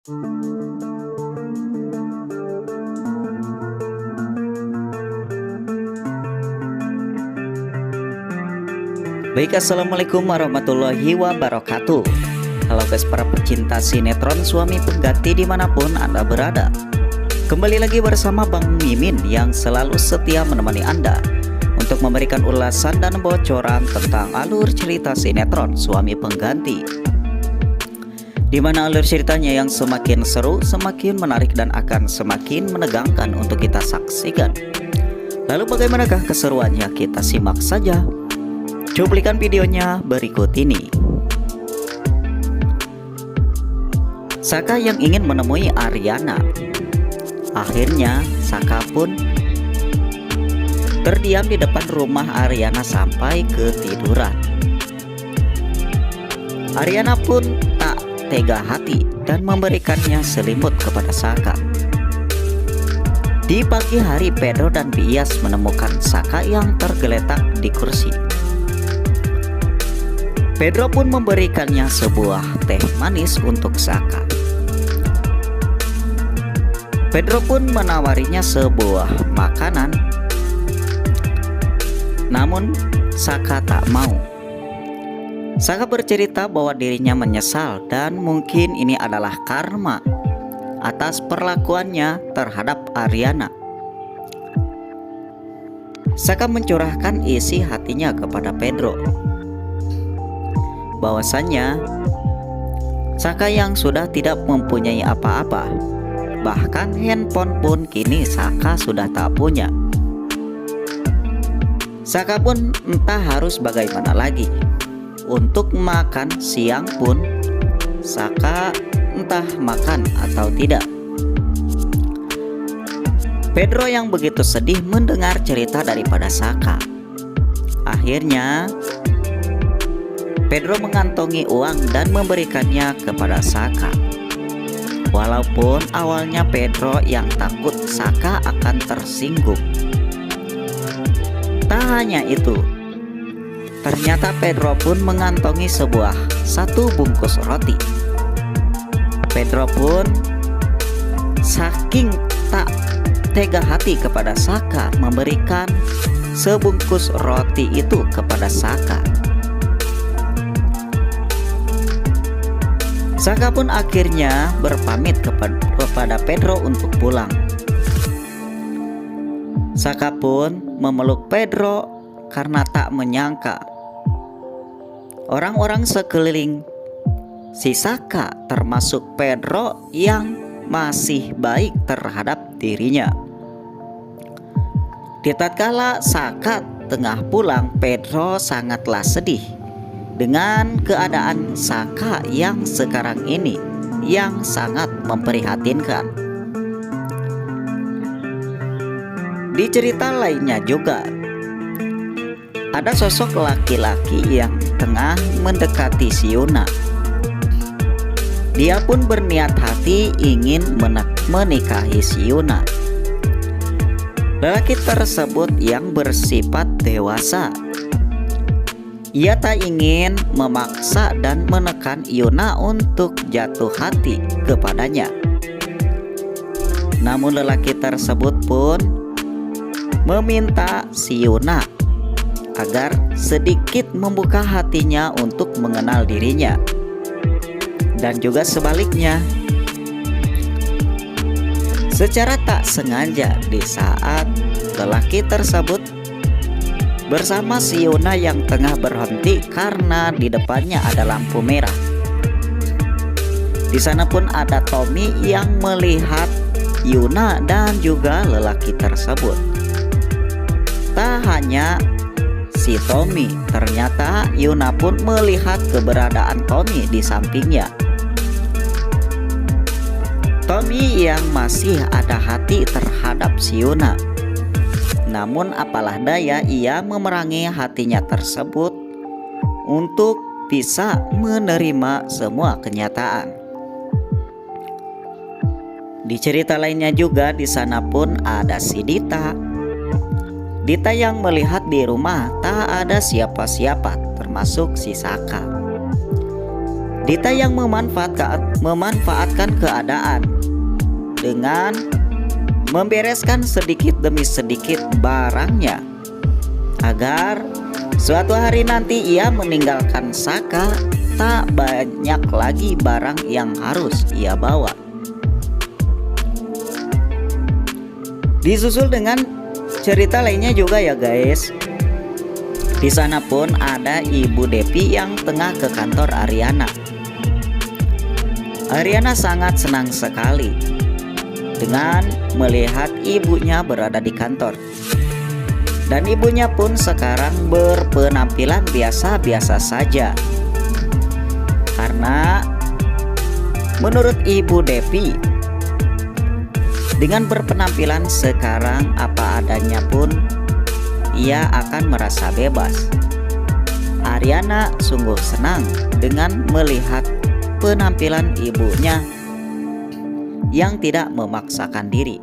Baik, assalamualaikum warahmatullahi wabarakatuh. Halo guys, para pecinta sinetron Suami Pengganti dimanapun Anda berada. Kembali lagi bersama Bang Mimin yang selalu setia menemani Anda untuk memberikan ulasan dan bocoran tentang alur cerita sinetron Suami Pengganti, dimana alur ceritanya yang semakin seru, semakin menarik, dan akan semakin menegangkan untuk kita saksikan. Lalu bagaimanakah keseruannya? Kita simak saja cuplikan videonya berikut ini. Saka yang ingin menemui Aryana. Akhirnya Saka pun terdiam di depan rumah Aryana sampai ketiduran. Aryana pun tak tega hati dan memberikannya selimut kepada Saka. Di pagi hari, Pedro dan Bias menemukan Saka yang tergeletak di kursi. Pedro pun memberikannya sebuah teh manis untuk Saka. Pedro pun menawarinya sebuah makanan, namun Saka tak mau. Saka bercerita bahwa dirinya menyesal dan mungkin ini adalah karma atas perlakuannya terhadap Aryana. Saka mencurahkan isi hatinya kepada Pedro, bahwasannya Saka yang sudah tidak mempunyai apa-apa, bahkan handphone pun kini Saka sudah tak punya. Saka pun entah harus bagaimana lagi. Untuk makan siang pun Saka entah makan atau tidak. Pedro yang begitu sedih mendengar cerita daripada Saka. Akhirnya Pedro mengantongi uang dan memberikannya kepada Saka. Walaupun awalnya Pedro yang takut Saka akan tersinggung. Tak hanya itu, ternyata Pedro pun mengantongi satu bungkus roti. Pedro pun saking tak tega hati kepada Saka memberikan sebungkus roti itu kepada Saka. Saka pun akhirnya berpamit kepada Pedro untuk pulang. Saka pun memeluk Pedro karena tak menyangka orang-orang sekeliling si Saka, termasuk Pedro, yang masih baik terhadap dirinya. Di tatkala Saka tengah pulang, Pedro sangatlah sedih dengan keadaan Saka yang sekarang ini yang sangat memprihatinkan. Di cerita lainnya juga ada sosok laki-laki yang tengah mendekati si Yuna. Dia pun berniat hati ingin menikahi si Yuna. Lelaki tersebut yang bersifat dewasa. Ia tak ingin memaksa dan menekan Yuna untuk jatuh hati kepadanya. Namun lelaki tersebut pun meminta si Yuna agar sedikit membuka hatinya untuk mengenal dirinya. Dan juga sebaliknya, secara tak sengaja di saat lelaki tersebut bersama si Yuna yang tengah berhenti karena di depannya ada lampu merah. Di sana pun ada Tommy yang melihat Yuna dan juga lelaki tersebut. Tak hanya si Tommy, ternyata Yuna pun melihat keberadaan Tommy di sampingnya. Tommy yang masih ada hati terhadap si Yuna. Namun apalah daya, ia memerangi hatinya tersebut untuk bisa menerima semua kenyataan. Di cerita lainnya juga di sana pun ada si Dita. Dita yang melihat di rumah tak ada siapa-siapa termasuk si Saka. Dita yang memanfaatkan keadaan dengan membereskan sedikit demi sedikit barangnya agar suatu hari nanti ia meninggalkan Saka tak banyak lagi barang yang harus ia bawa. Disusul dengan cerita lainnya juga ya guys. Di sana pun ada Ibu Depi yang tengah ke kantor Ariana. Ariana sangat senang sekali dengan melihat ibunya berada di kantor. Dan ibunya pun sekarang berpenampilan biasa-biasa saja. Karena menurut Ibu Depi, dengan berpenampilan sekarang apa adanya pun ia akan merasa bebas. Ariana sungguh senang dengan melihat penampilan ibunya yang tidak memaksakan diri.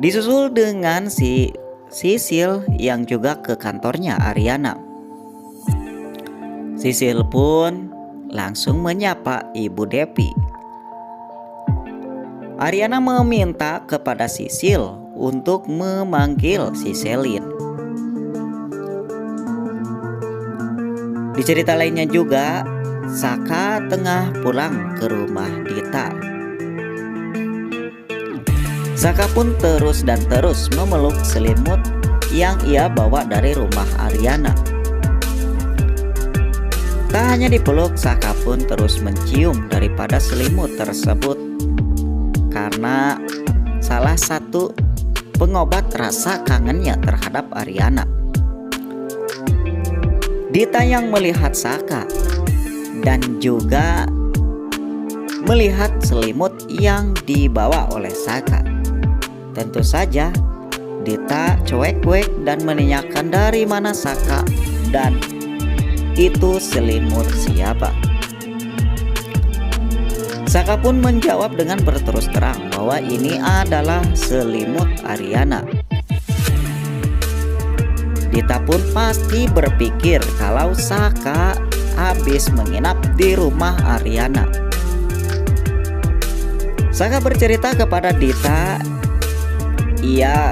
Disusul dengan si Sisil yang juga ke kantornya Ariana. Sisil pun langsung menyapa Ibu Depi. Ariana meminta kepada Sisil untuk memanggil si Selin. Di cerita lainnya juga, Saka tengah pulang ke rumah Dita. Saka pun terus dan terus memeluk selimut yang ia bawa dari rumah Ariana. Tak hanya dipeluk, Saka pun terus mencium daripada selimut tersebut karena salah satu pengobat rasa kangennya terhadap Ariana. Dita yang melihat Saka dan juga melihat selimut yang dibawa oleh Saka. Tentu saja Dita cuek-cuek dan menanyakan dari mana Saka dan itu selimut siapa. Saka pun menjawab dengan berterus terang bahwa ini adalah selimut Ariana. Dita pun pasti berpikir kalau Saka habis menginap di rumah Ariana. Saka bercerita kepada Dita, ia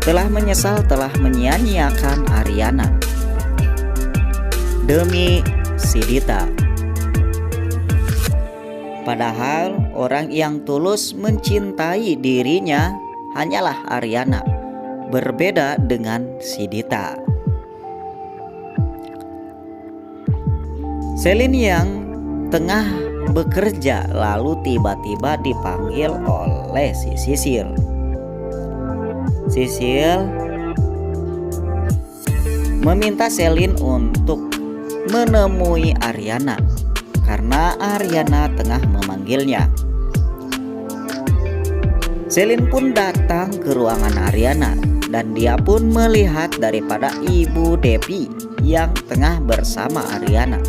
telah menyesal telah menyia-nyiakan Ariana demi si Dita. Padahal orang yang tulus mencintai dirinya hanyalah Ariana, berbeda dengan si Dita. Selin yang tengah bekerja lalu tiba-tiba dipanggil oleh si Sisil. Sisil meminta Selin untuk menemui Ariana karena Ariana tengah memanggilnya. Selin pun datang ke ruangan Ariana dan dia pun melihat daripada Ibu Depi yang tengah bersama Ariana.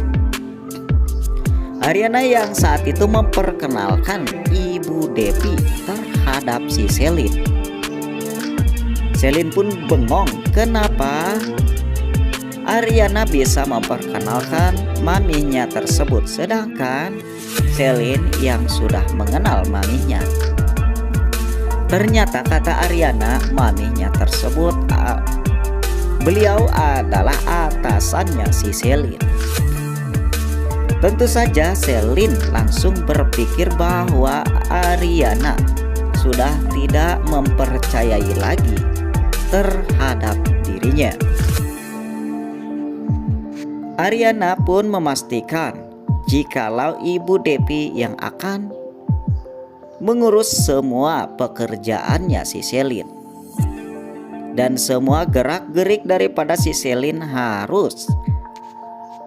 Ariana yang saat itu memperkenalkan Ibu Depi terhadap si Selin. Selin pun bengong kenapa Ariana bisa memperkenalkan maminya tersebut, sedangkan Selin yang sudah mengenal maminya. Ternyata kata Ariana, maminya tersebut beliau adalah atasannya si Selin. Tentu saja Selin langsung berpikir bahwa Ariana sudah tidak mempercayai lagi terhadap dirinya. Ariana pun memastikan jikalau Ibu Depi yang akan mengurus semua pekerjaannya si Selin. Dan semua gerak-gerik daripada si Selin harus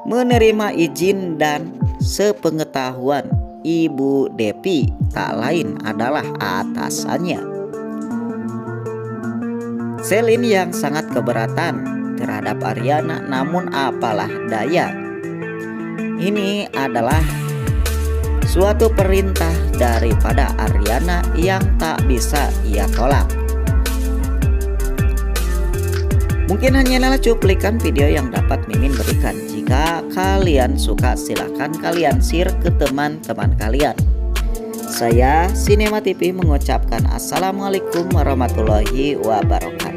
menerima izin dan sepengetahuan Ibu Depi tak lain adalah atasannya. Selin yang sangat keberatan terhadap Ariana, namun apalah daya, ini adalah suatu perintah daripada Ariana yang tak bisa ia tolak. Mungkin hanyalah cuplikan video yang dapat Mimin berikan. Jika kalian suka, silahkan kalian share ke teman-teman kalian. Saya Sinema TV mengucapkan Assalamualaikum warahmatullahi wabarakatuh.